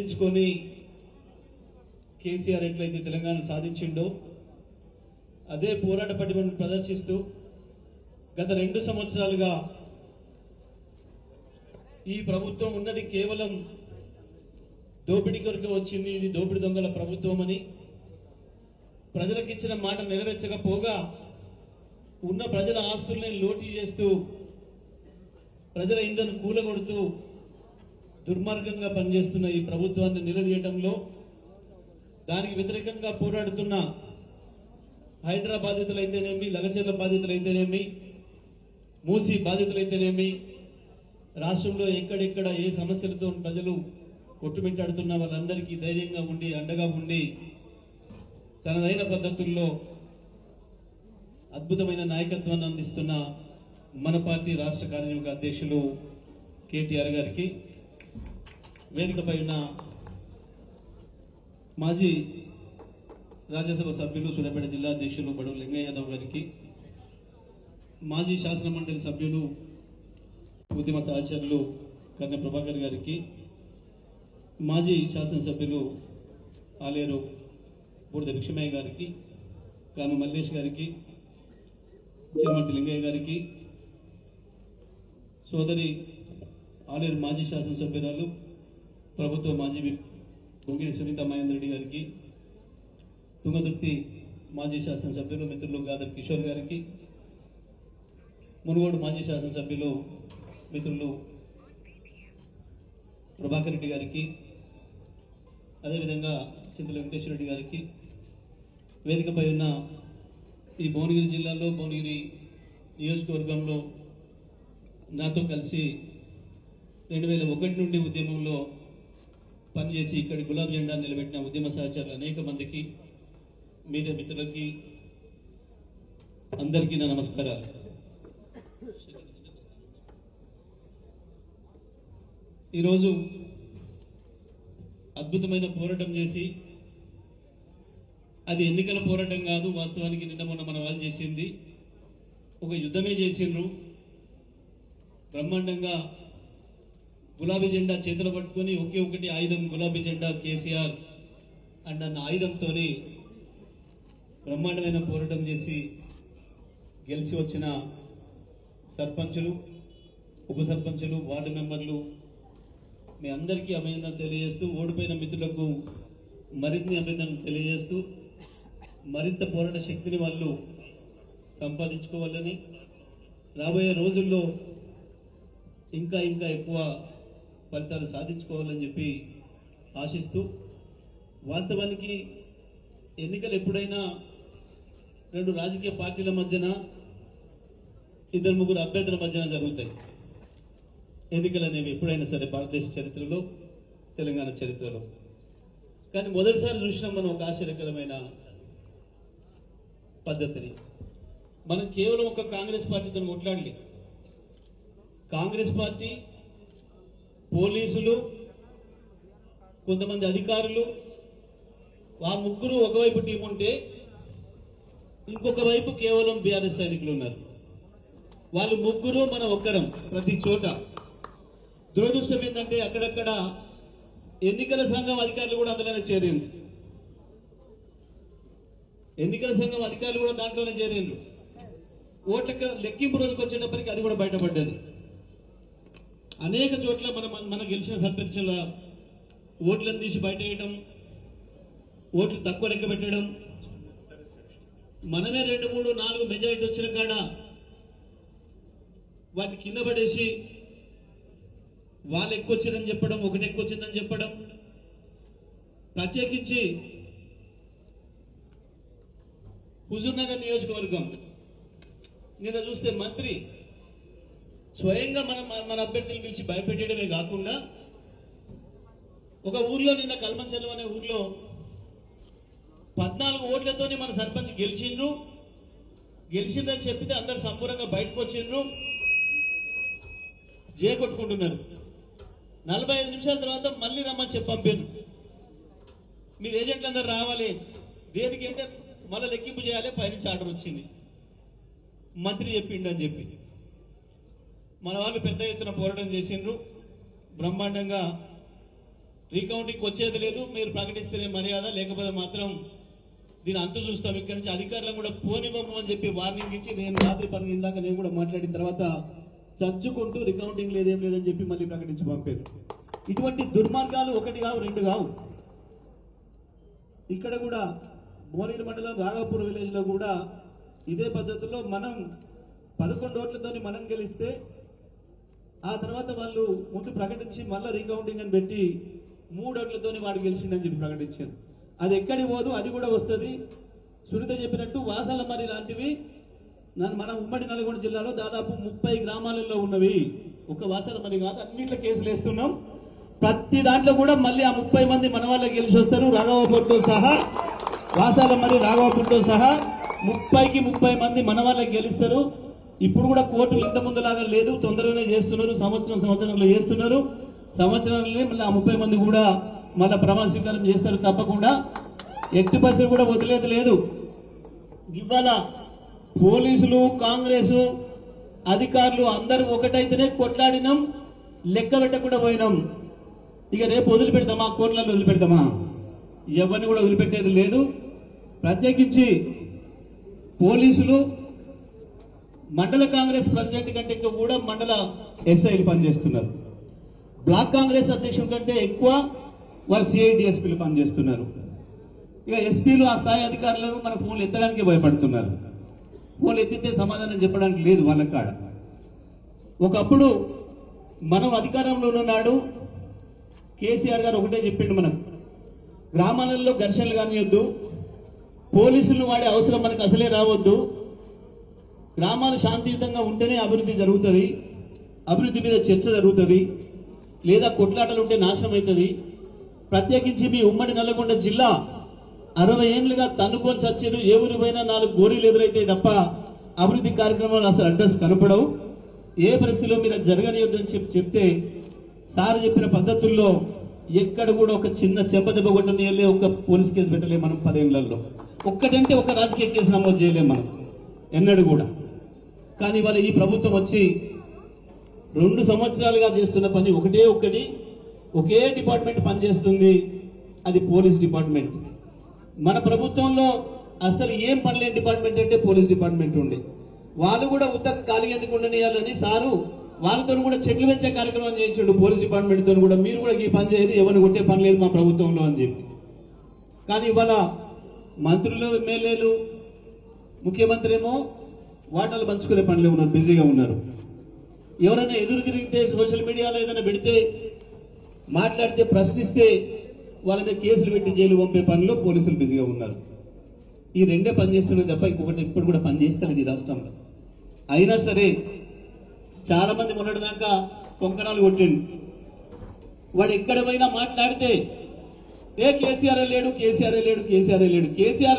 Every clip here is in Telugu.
ఉపయోగించుకొని కేసీఆర్ ఎట్లయితే తెలంగాణ సాధించిండో అదే పోరాట పటిమను ప్రదర్శిస్తూ గత 2 సంవత్సరాలుగా ఈ ప్రభుత్వం ఉన్నది కేవలం దోపిడీ కొరకు వచ్చింది, ఇది దోపిడీ దొంగల ప్రభుత్వం అని ప్రజలకు ఇచ్చిన మాట నెరవేర్చకపోగా ఉన్న ప్రజల ఆస్తుల్ని లోటీ చేస్తూ ప్రజల ఇండ్లను కూలగొడుతూ దుర్మార్గంగా పనిచేస్తున్న ఈ ప్రభుత్వాన్ని నిలదీయడంలో దానికి వ్యతిరేకంగా పోరాడుతున్న హైదరాబాద్ బాధితులైతేనేమి, లగచర్ల బాధితులైతేనేమి, మూసీ బాధితులైతేనేమి, రాష్ట్రంలో ఎక్కడెక్కడ ఏ సమస్యలతో ప్రజలు కొట్టుమిట్టాడుతున్న వాళ్ళందరికీ ధైర్యంగా ఉండి అండగా ఉండి తనదైన పద్ధతుల్లో అద్భుతమైన నాయకత్వాన్ని అందిస్తున్న మన పార్టీ రాష్ట్ర కార్యనిర్వాహక అధ్యక్షులు కేటీఆర్ గారికి, వేదికపై ఉన్న మాజీ రాజ్యసభ సభ్యులు సూర్యాపేట జిల్లా అధ్యక్షులు బడుగు లింగయ్య యాదవ్ గారికి, మాజీ శాసన మండలి సభ్యులు ఉద్యమ సహచరులు కన్నె ప్రభాకర్ గారికి, మాజీ శాసనసభ్యులు ఆలేరు బూడిద భిక్షమయ్య గారికి, కాను మల్లేష్ గారికి, చిరుమర్తి లింగయ్య గారికి, సోదరి ఆలేరు మాజీ శాసనసభ్యురాలు ప్రభుత్వ మాజీ బొంగిరి సునీత మహేందర్ రెడ్డి గారికి, తుంగతుర్తి మాజీ శాసనసభ్యులు మిత్రులు గాదర్ కిషోర్ గారికి, మునుగోడు మాజీ శాసనసభ్యులు మిత్రులు ప్రభాకర్ రెడ్డి గారికి, అదేవిధంగా చింతల వెంకటేశ్వర రెడ్డి గారికి, వేదికపై ఉన్న ఈ భువనగిరి జిల్లాలో భువనగిరి నియోజకవర్గంలో నాతో కలిసి 2001 నుండి ఉద్యమంలో పనిచేసి ఇక్కడి గులాబీ జెండా నిలబెట్టిన ఉద్యమ సహచరులు అనేక మందికి, మీడియా మిత్రులకి అందరికీ నా నమస్కారాలు. ఈరోజు అద్భుతమైన పోరాటం చేసి, అది ఎన్నికల పోరాటం కాదు, వాస్తవానికి నిన్న మొన్న మన వాళ్ళు చేసింది ఒక యుద్ధమే చేసిండ్రు. బ్రహ్మాండంగా గులాబీ జెండా చేతులు పట్టుకొని ఒకే ఒకటి ఆయుధం గులాబీ జెండా కేసీఆర్ అండ్ అన్న ఆయుధంతో బ్రహ్మాండమైన పోరాటం చేసి గెలిచి వచ్చిన సర్పంచులు, ఉప సర్పంచులు, వార్డు మెంబర్లు మీ అందరికీ అభినందనలు తెలియజేస్తూ, ఓడిపోయిన మిత్రులకు మరిన్ని అభినందనలు తెలియజేస్తూ, మరింత పోరాట శక్తిని వాళ్ళు సంపాదించుకోవాలని, రాబోయే రోజుల్లో ఇంకా ఇంకా ఎక్కువ ఫలితాలు సాధించుకోవాలని చెప్పి ఆశిస్తూ, వాస్తవానికి ఎన్నికలు ఎప్పుడైనా 2 రాజకీయ పార్టీల మధ్యన, 2-3 అభ్యర్థుల మధ్యన జరుగుతాయి. ఎన్నికలు అనేవి ఎప్పుడైనా సరే భారతదేశ చరిత్రలో, తెలంగాణ చరిత్రలో. కానీ మొదటిసారి చూసినాం మనం ఒక ఆశ్చర్యకరమైన పద్ధతిని. మనం కేవలం ఒక కాంగ్రెస్ పార్టీతో కొట్లాడలే. కాంగ్రెస్ పార్టీ, పోలీసులు, కొంతమంది అధికారులు, ఆ ముగ్గురు ఒకవైపు టీం ఉంటే ఇంకొక వైపు కేవలం బీఆర్ఎస్ సైనికులు ఉన్నారు. వాళ్ళు ముగ్గురు మనం ఒక్కరం ప్రతి చోట. దురదృష్టం ఏంటంటే అక్కడక్కడ ఎన్నికల సంఘం అధికారులు కూడా అందులోనే చేరింది. ఎన్నికల సంఘం అధికారులు కూడా దాంట్లోనే చేరిండ్రు. ఓట్ల లెక్కింపు రోజుకి వచ్చేటప్పటికి అది కూడా బయటపడ్డది. అనేక చోట్ల మన గెలిచిన సర్పంచుల ఓట్లను తీసి బయట వేయడం, ఓట్లు తక్కువ లెక్క పెట్టడం, మనమే 2, 3, 4 మెజారిటీ వచ్చిన కాడ వాటిని కింద పడేసి వాళ్ళు ఎక్కువ వచ్చిందని చెప్పడం, ఒకటి ఎక్కువ వచ్చిందని చెప్పడం. ప్రత్యేకించి హుజూర్నగర్ నియోజకవర్గం నిన్న చూస్తే మంత్రి స్వయంగా మన అభ్యర్థులు పిలిచి భయపెట్టడమే కాకుండా, ఒక ఊర్లో నిన్న కల్మంచెల్లం అనే ఊర్లో 14 ఓట్లతోనే మన సర్పంచ్ గెలిచిందని చెప్పితే అందరు సంపూర్ణంగా బయటకు వచ్చిండ్రు, కొట్టుకుంటున్నారు. 45 నిమిషాల తర్వాత మళ్ళీ రమ్మని చెప్పి పంపారు. మీరు ఏజెంట్లు అందరు రావాలి, దేనికి అంటే మళ్ళీ లెక్కింపు చేయాలి, పైనుంచి ఆర్డర్ వచ్చింది, మంత్రి చెప్పిండు అని చెప్పి. మన వాళ్ళు పెద్ద ఎత్తున పోరాటం చేసిండ్రు. బ్రహ్మాండంగా రీకౌంటింగ్ వచ్చేది లేదు, మీరు ప్రకటిస్తేనే మర్యాద, లేకపోతే మాత్రం దీని అంతు చూస్తాం, ఇక్కడి నుంచి అధికారులను కూడా పోనివ్వము అని చెప్పి వార్నింగ్ ఇచ్చి నేను రాత్రి 12 దాకా నేను కూడా మాట్లాడిన తర్వాత చచ్చుకుంటూ రికౌంటింగ్ లేదేం లేదని చెప్పి మళ్ళీ ప్రకటించి పంపారు. ఇటువంటి దుర్మార్గాలు ఒకటి కావు, రెండు కావు. ఇక్కడ కూడా భువనగిరి మండలం రాఘాపూర్ విలేజ్ లో కూడా ఇదే పద్ధతిలో మనం 11 ఓట్లతోని మనం గెలిస్తే ఆ తర్వాత వాళ్ళు ముందు ప్రకటించి మళ్ళీ రీకౌంటింగ్ అని పెట్టి 3 ఓట్లతోని వాడు గెలిచిండని చెప్పి ప్రకటించారు. అది ఎక్కడికి పోదు, అది కూడా వస్తుంది. సునీత చెప్పినట్టు వాసాల మరి లాంటివి మన ఉమ్మడి నల్గొండ జిల్లాలో దాదాపు 30 గ్రామాలలో ఉన్నవి. ఒక వాసాల మరి కాదు, అన్నింటిలో కేసులు వేస్తున్నాం. ప్రతి దాంట్లో కూడా మళ్ళీ ఆ 30 మంది మన వాళ్ళకి గెలిచి వస్తారు. రాఘవాపూర్తో సహా, వాసాల మరి రాఘవాపూర్తో సహా 30కి 30 మంది మన వాళ్ళకి గెలుస్తారు. ఇప్పుడు కూడా కోర్టులు ఇంత ముందులాగా లేదు, తొందరగానే చేస్తున్నారు. సంవత్సరంలో చేస్తున్నారు. సంవత్సరంలో మళ్ళీ ఆ 30 మంది కూడా మళ్ళీ ప్రమాణ స్వీకారం చేస్తారు. తప్పకుండా ఎట్టి పరిస్థితులు కూడా వదిలేదు లేదు. ఇవాళ పోలీసులు, కాంగ్రెస్ అధికారులు అందరూ ఒకటైతేనే కొట్లాడినాం, లెక్క పెట్టకుండా పోయినాం. ఇక రేపు వదిలిపెడతామా? కోర్టులను వదిలిపెడతామా? ఎవరిని కూడా వదిలిపెట్టేది లేదు. ప్రత్యేకించి పోలీసులు మండల కాంగ్రెస్ ప్రెసిడెంట్ కంటే కూడా మండల ఎస్ఐలు పనిచేస్తున్నారు. బ్లాక్ కాంగ్రెస్ అధ్యక్షుడి కంటే ఎక్కువ వారు సిఐడిఎస్పీలు పనిచేస్తున్నారు. ఇక ఎస్పీలు ఆ స్థాయి అధికారులను మన ఫోన్లు ఎత్తడానికి భయపడుతున్నారు. ఫోన్లు ఎత్తితే సమాధానం చెప్పడానికి లేదు వాళ్ళ కాడ. ఒకప్పుడు మనం అధికారంలో ఉన్నాడు కేసీఆర్ గారు ఒకటే చెప్పిండు, మనం గ్రామాలలో ఘర్షణలు కానియొద్దు, పోలీసులను వాడే అవసరం మనకు అసలే రావద్దు, గ్రామాలు శాంతియుతంగా ఉంటేనే అభివృద్ధి జరుగుతుంది, అభివృద్ధి మీద చర్చ జరుగుతుంది, లేదా కొట్లాటలు ఉంటే నాశనం అవుతుంది. ప్రత్యేకించి మీ ఉమ్మడి నల్గొండ జిల్లా 60 ఏళ్లుగా తన్నుకొని చచ్చారు. ఏ ఊరి పోయినా 4 గోరీలు ఎదురైతే తప్ప అభివృద్ధి కార్యక్రమాలు అసలు అడ్రస్ కనపడవు. ఏ పరిస్థితిలో మీరు జరగనియొద్దని చెప్తే సార్ చెప్పిన పద్ధతుల్లో ఎక్కడ కూడా ఒక చిన్న చెంపదెబ్బ కొట్టనియలే, ఒక పోలీస్ కేసు పెట్టలేము మనం 10 ఏళ్లలో. ఒక్కటంటే ఒక రాజకీయ కేసు నమోదు చేయలేము మనం ఎన్నడూ కూడా. కానీ ఇవాళ ఈ ప్రభుత్వం వచ్చి 2 సంవత్సరాలుగా చేస్తున్న పని ఒకే డిపార్ట్మెంట్ పనిచేస్తుంది, అది పోలీస్ డిపార్ట్మెంట్. మన ప్రభుత్వంలో అసలు ఏం పనిలేని డిపార్ట్మెంట్ అంటే పోలీస్ డిపార్ట్మెంట్ ఉండే. వాళ్ళు కూడా ఉత్తర ఖాళీ ఎందుకు ఉండనియాలని సారు వాళ్ళతో కూడా చెట్లు పెంచే కార్యక్రమం చేయించండు పోలీస్ డిపార్ట్మెంట్ తో కూడా. మీరు కూడా ఈ పని చేయరు, ఎవరిని కొట్టే పని లేదు మా ప్రభుత్వంలో అని చెప్పి. కానీ ఇవాళ మంత్రులు, ఎమ్మెల్యేలు, ముఖ్యమంత్రి ఏమో వాటాలు పంచుకునే పనిలో ఉన్నారు, బిజీగా ఉన్నారు. ఎవరైనా ఎదురు తిరిగితే సోషల్ మీడియాలో ఏదైనా పెడితే, మాట్లాడితే, ప్రశ్నిస్తే వాళ్ళ మీద కేసులు పెట్టి జైలు పంపే పనిలో పోలీసులు బిజీగా ఉన్నారు. ఈ రెండే పనిచేస్తున్నది తప్ప ఇంకొకటి ఇప్పుడు కూడా పనిచేస్తారు ఈ రాష్ట్రంలో. అయినా సరే చాలా మంది మొన్నటిదాకా కొంకణాలు కొట్టిండు. వాడు ఎక్కడ పోయినా మాట్లాడితే కేసీఆర్ లేడు, కేసీఆర్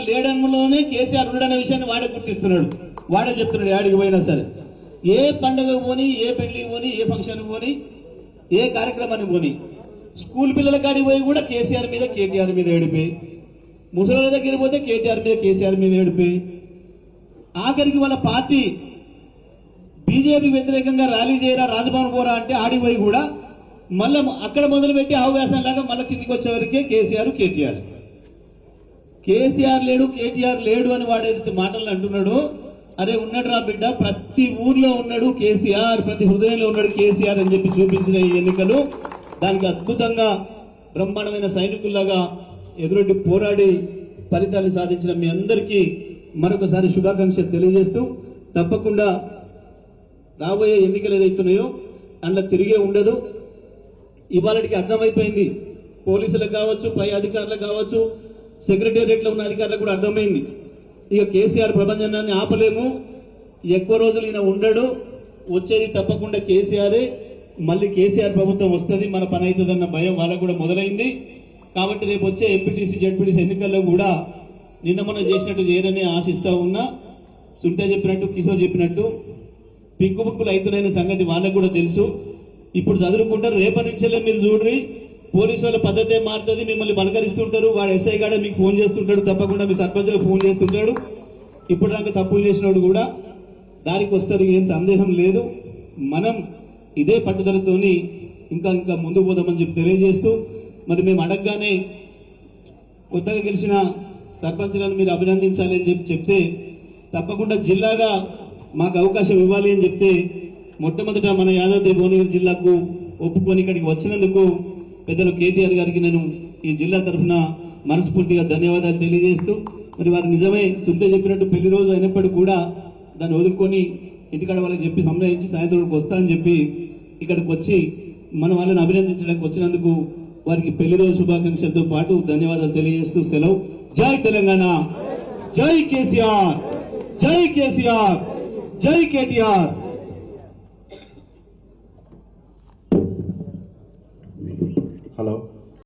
లేడంలోనే కేసీఆర్ ఉండడనే విషయాన్ని వాడే గుర్తిస్తున్నాడు, వాడే చెప్తున్నాడు. ఆడికి పోయినా సరే, ఏ పండుగకు పోని, ఏ పెళ్లికి పోని, ఏ ఫంక్షన్కి పోని, ఏ కార్యక్రమానికి పోని, స్కూల్ పిల్లల కాడికి పోయి కూడా కేసీఆర్ మీద, కేటీఆర్ మీద ఏడిపోయి, ముసలి దగ్గర పోతే కేటీఆర్ మీద, కేసీఆర్ మీద ఏడిపోయి, ఆఖరికి వాళ్ళ పార్టీ బీజేపీ వ్యతిరేకంగా ర్యాలీ చేయరా, రాజభవన్ పోరా అంటే ఆడిపోయి కూడా మళ్ళీ అక్కడ మొదలుపెట్టి ఆవేశం లాగా మళ్ళీ కిందికి వచ్చేవరకే కేసీఆర్ లేడు, కేటీఆర్ లేడు అని వాడేది మాటలు అంటున్నాడు. అరే ఉన్నాడు రా బిడ్డ, ప్రతి ఊర్లో ఉన్నాడు కేసీఆర్, ప్రతి హృదయంలో ఉన్నాడు కేసీఆర్ అని చెప్పి చూపించిన ఈ ఎన్నికలు దానికి అద్భుతంగా బ్రహ్మాండమైన సైనికుల్లాగా ఎదురొడ్డి పోరాడి ఫలితాన్ని సాధించిన మీ అందరికీ మరొకసారి శుభాకాంక్షలు తెలియజేస్తూ, తప్పకుండా రాబోయే ఎన్నికలు ఏదైతున్నాయో అందులో తిరిగే ఉండదు. ఇవాళకి అర్థమైపోయింది, పోలీసులకు కావచ్చు, పై అధికారులకు కావచ్చు, సెక్రటేరియట్లో ఉన్న అధికారులకు కూడా అర్థమైంది. ఇక కేసీఆర్ ప్రభంజనాన్ని ఆపలేము, ఎక్కువ రోజులు ఈయన ఉండడు, వచ్చేది తప్పకుండా కేసీఆరే. మళ్ళీ కేసీఆర్ ప్రభుత్వం వస్తుంది, మన పని అవుతుందన్న భయం వాళ్ళకు కూడా మొదలైంది. కాబట్టి రేపు వచ్చే ఎంపీటీసీ, జెడ్పీటీసీ ఎన్నికల్లో కూడా నిన్న మనం చేసినట్టు చేయరని ఆశిస్తా ఉన్నా. సునీత చెప్పినట్టు, కిషోర్ చెప్పినట్టు పిక్కు బుక్కులు అవుతున్నాయనే సంగతి వాళ్ళకు కూడా తెలుసు. ఇప్పుడు చదువుకుంటారు, రేపటి నుంచే మీరు చూడ్రి, పోలీసు వాళ్ళ పద్ధతే మారుతుంది, మిమ్మల్ని పలకరిస్తుంటారు. వాడు ఎస్ఐ గాడే మీకు ఫోన్ చేస్తుంటాడు, తప్పకుండా మీ సర్పంచ్లకు ఫోన్ చేస్తుంటాడు. ఇప్పుడు దాకా తప్పులు చేసినోడు కూడా దారికి వస్తారు, ఏం సందేహం లేదు. మనం ఇదే పట్టుదలతోని ఇంకా ముందుకు పోదామని చెప్పి తెలియజేస్తూ, మరి మేము అడగగానే కొత్తగా గెలిచిన సర్పంచ్లను మీరు అభినందించాలి అని చెప్తే తప్పకుండా జిల్లాగా మాకు అవకాశం ఇవ్వాలి అని చెప్తే మొట్టమొదట మన యాదాద్రి భువనగిరి జిల్లాకు ఒప్పుకొని ఇక్కడికి వచ్చినందుకు పెద్దలు కేటీఆర్ గారికి నేను ఈ జిల్లా తరఫున మనస్ఫూర్తిగా ధన్యవాదాలు తెలియజేస్తూ మరి వారు నిజమే సుద్ద చెప్పినట్టు పెళ్లి రోజు అయినప్పటికీ కూడా దాన్ని వదులుకొని ఇంటికాడ వాళ్ళకి చెప్పి సంప్రదించి సాయంత్రం వస్తా అని చెప్పి ఇక్కడికి వచ్చి మన వాళ్ళని అభినందించడానికి వచ్చినందుకు వారికి పెళ్లి రోజు శుభాకాంక్షలతో పాటు ధన్యవాదాలు తెలియజేస్తూ సెలవు. జై తెలంగాణ, జై కేసీఆర్, జై కేసీఆర్, జై కేటీఆర్.